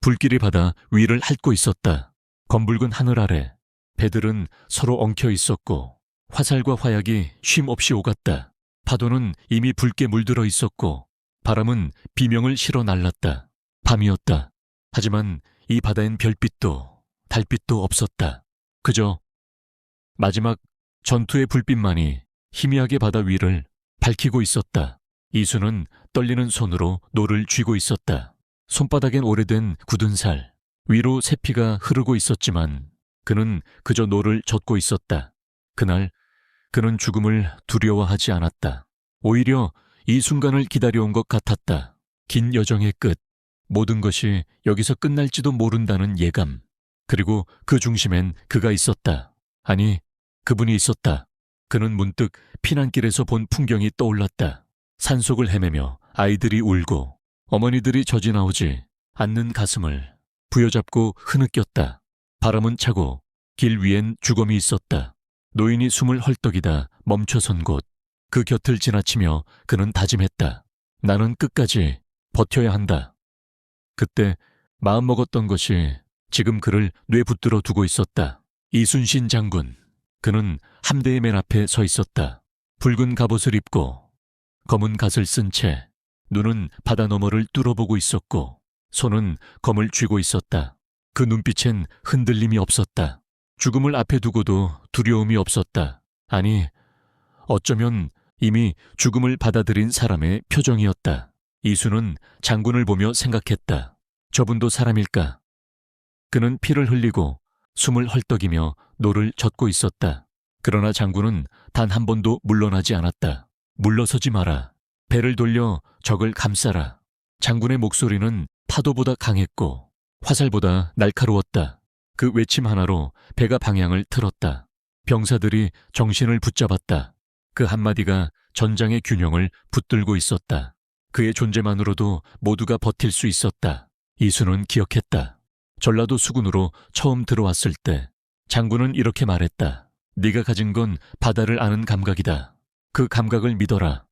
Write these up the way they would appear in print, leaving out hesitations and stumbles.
불길이 바다 위를 핥고 있었다. 검붉은 하늘 아래 배들은 서로 엉켜 있었고 화살과 화약이 쉼 없이 오갔다. 파도는 이미 붉게 물들어 있었고 바람은 비명을 실어 날랐다. 밤이었다. 하지만 이 바다엔 별빛도 달빛도 없었다. 그저 마지막 전투의 불빛만이 희미하게 바다 위를 밝히고 있었다. 이수는 떨리는 손으로 노를 쥐고 있었다. 손바닥엔 오래된 굳은 살, 위로 새피가 흐르고 있었지만 그는 그저 노를 젓고 있었다. 그날 그는 죽음을 두려워하지 않았다. 오히려 이 순간을 기다려온 것 같았다. 긴 여정의 끝, 모든 것이 여기서 끝날지도 모른다는 예감. 그리고 그 중심엔 그가 있었다. 아니, 그분이 있었다. 그는 문득 피난길에서 본 풍경이 떠올랐다. 산속을 헤매며 아이들이 울고 어머니들이 젖이 나오지 않는 가슴을 부여잡고 흐느꼈다. 바람은 차고 길 위엔 주검이 있었다. 노인이 숨을 헐떡이다 멈춰선 곳. 그 곁을 지나치며 그는 다짐했다. 나는 끝까지 버텨야 한다. 그때 마음먹었던 것이 지금 그를 뇌붙들어 두고 있었다. 이순신 장군. 그는 함대의 맨 앞에 서 있었다. 붉은 갑옷을 입고 검은 갓을 쓴 채 눈은 바다 너머를 뚫어보고 있었고 손은 검을 쥐고 있었다. 그 눈빛엔 흔들림이 없었다. 죽음을 앞에 두고도 두려움이 없었다. 아니, 어쩌면 이미 죽음을 받아들인 사람의 표정이었다. 이수는 장군을 보며 생각했다. 저분도 사람일까? 그는 피를 흘리고 숨을 헐떡이며 노를 젓고 있었다. 그러나 장군은 단 한 번도 물러나지 않았다. 물러서지 마라. 배를 돌려 적을 감싸라. 장군의 목소리는 파도보다 강했고 화살보다 날카로웠다. 그 외침 하나로 배가 방향을 틀었다. 병사들이 정신을 붙잡았다. 그 한마디가 전장의 균형을 붙들고 있었다. 그의 존재만으로도 모두가 버틸 수 있었다. 이수는 기억했다. 전라도 수군으로 처음 들어왔을 때 장군은 이렇게 말했다. 네가 가진 건 바다를 아는 감각이다. 그 감각을 믿어라.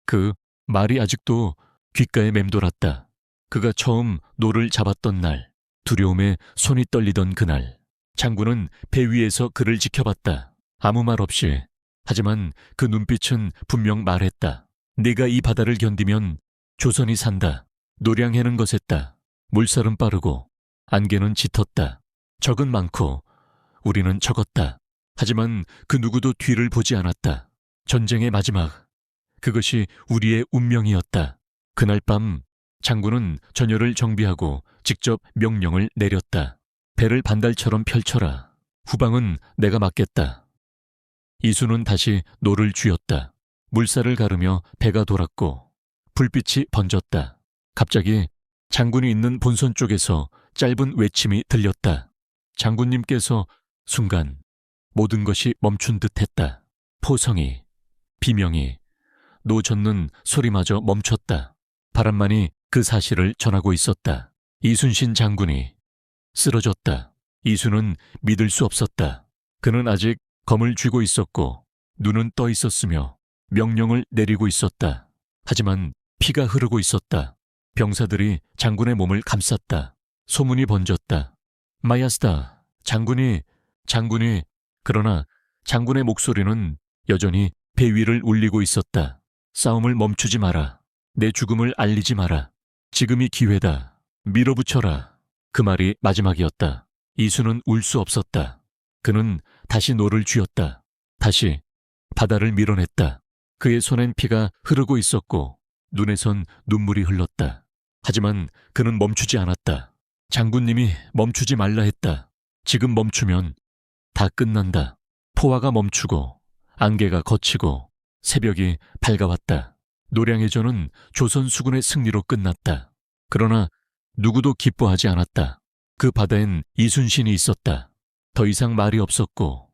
그 말이 아직도 귓가에 맴돌았다. 그가 처음 노를 잡았던 날, 두려움에 손이 떨리던 그날, 장군은 배 위에서 그를 지켜봤다. 아무 말 없이. 하지만 그 눈빛은 분명 말했다. 네가 이 바다를 견디면 조선이 산다. 노량해는 거셌다. 물살은 빠르고 안개는 짙었다. 적은 많고 우리는 적었다. 하지만 그 누구도 뒤를 보지 않았다. 전쟁의 마지막, 그것이 우리의 운명이었다. 그날 밤 장군은 전열을 정비하고 직접 명령을 내렸다. 배를 반달처럼 펼쳐라. 후방은 내가 맡겠다. 이수는 다시 노를 쥐었다. 물살을 가르며 배가 돌았고 불빛이 번졌다. 갑자기 장군이 있는 본선 쪽에서 짧은 외침이 들렸다. 장군님께서. 순간 모든 것이 멈춘 듯했다. 포성이, 비명이, 노 젓는 소리마저 멈췄다. 바람만이 그 사실을 전하고 있었다. 이순신 장군이 쓰러졌다. 이수는 믿을 수 없었다. 그는 아직 검을 쥐고 있었고 눈은 떠 있었으며 명령을 내리고 있었다. 하지만 피가 흐르고 있었다. 병사들이 장군의 몸을 감쌌다. 소문이 번졌다. 마야스다, 장군이. 그러나 장군의 목소리는 여전히 배 위를 울리고 있었다. 싸움을 멈추지 마라. 내 죽음을 알리지 마라. 지금이 기회다. 밀어붙여라. 그 말이 마지막이었다. 이수는 울 수 없었다. 그는 다시 노를 쥐었다. 다시 바다를 밀어냈다. 그의 손엔 피가 흐르고 있었고 눈에선 눈물이 흘렀다. 하지만 그는 멈추지 않았다. 장군님이 멈추지 말라 했다. 지금 멈추면 다 끝난다. 포화가 멈추고 안개가 걷히고 새벽이 밝아왔다. 노량해전은 조선 수군의 승리로 끝났다. 그러나 누구도 기뻐하지 않았다. 그 바다엔 이순신이 있었다. 더 이상 말이 없었고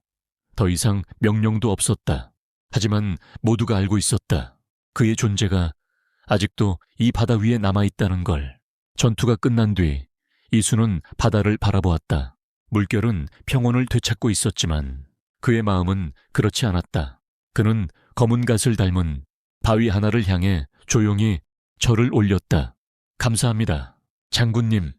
더 이상 명령도 없었다. 하지만 모두가 알고 있었다. 그의 존재가 아직도 이 바다 위에 남아있다는 걸. 전투가 끝난 뒤 이수는 바다를 바라보았다. 물결은 평온을 되찾고 있었지만 그의 마음은 그렇지 않았다. 그는 검은 갓을 닮은 바위 하나를 향해 조용히 절을 올렸다. 감사합니다, 장군님.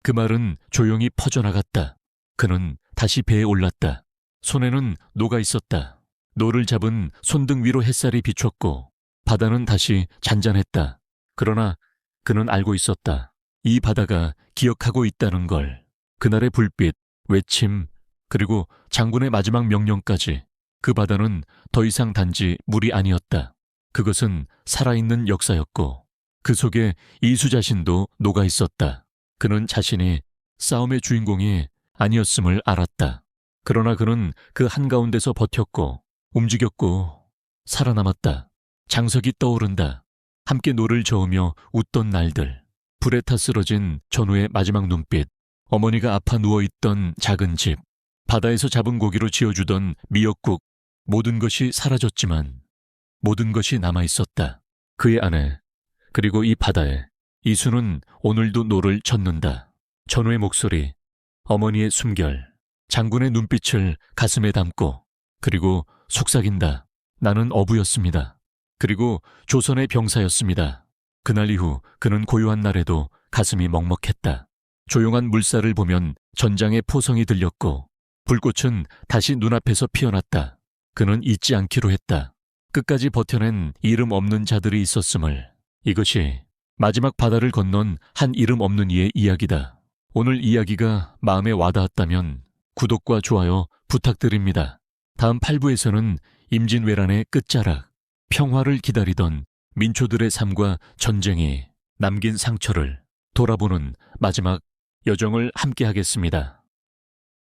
그 말은 조용히 퍼져나갔다. 그는 다시 배에 올랐다. 손에는 노가 있었다. 노를 잡은 손등 위로 햇살이 비췄고 바다는 다시 잔잔했다. 그러나 그는 알고 있었다. 이 바다가 기억하고 있다는 걸. 그날의 불빛, 외침, 그리고 장군의 마지막 명령까지. 그 바다는 더 이상 단지 물이 아니었다. 그것은 살아있는 역사였고 그 속에 이수 자신도 녹아 있었다. 그는 자신이 싸움의 주인공이 아니었음을 알았다. 그러나 그는 그 한가운데서 버텼고 움직였고 살아남았다. 장석이 떠오른다. 함께 노를 저으며 웃던 날들. 불에 타 쓰러진 전우의 마지막 눈빛. 어머니가 아파 누워있던 작은 집. 바다에서 잡은 고기로 지어주던 미역국. 모든 것이 사라졌지만 모든 것이 남아있었다. 그의 아내, 그리고 이 바다에. 이수는 오늘도 노를 젓는다. 전우의 목소리, 어머니의 숨결, 장군의 눈빛을 가슴에 담고, 그리고 속삭인다. 나는 어부였습니다. 그리고 조선의 병사였습니다. 그날 이후 그는 고요한 날에도 가슴이 먹먹했다. 조용한 물살을 보면 전장의 포성이 들렸고 불꽃은 다시 눈앞에서 피어났다. 그는 잊지 않기로 했다. 끝까지 버텨낸 이름 없는 자들이 있었음을. 이것이 마지막 바다를 건넌 한 이름 없는 이의 이야기다. 오늘 이야기가 마음에 와닿았다면 구독과 좋아요 부탁드립니다. 다음 8부에서는 임진왜란의 끝자락, 평화를 기다리던 민초들의 삶과 전쟁이 남긴 상처를 돌아보는 마지막 여정을 함께 하겠습니다.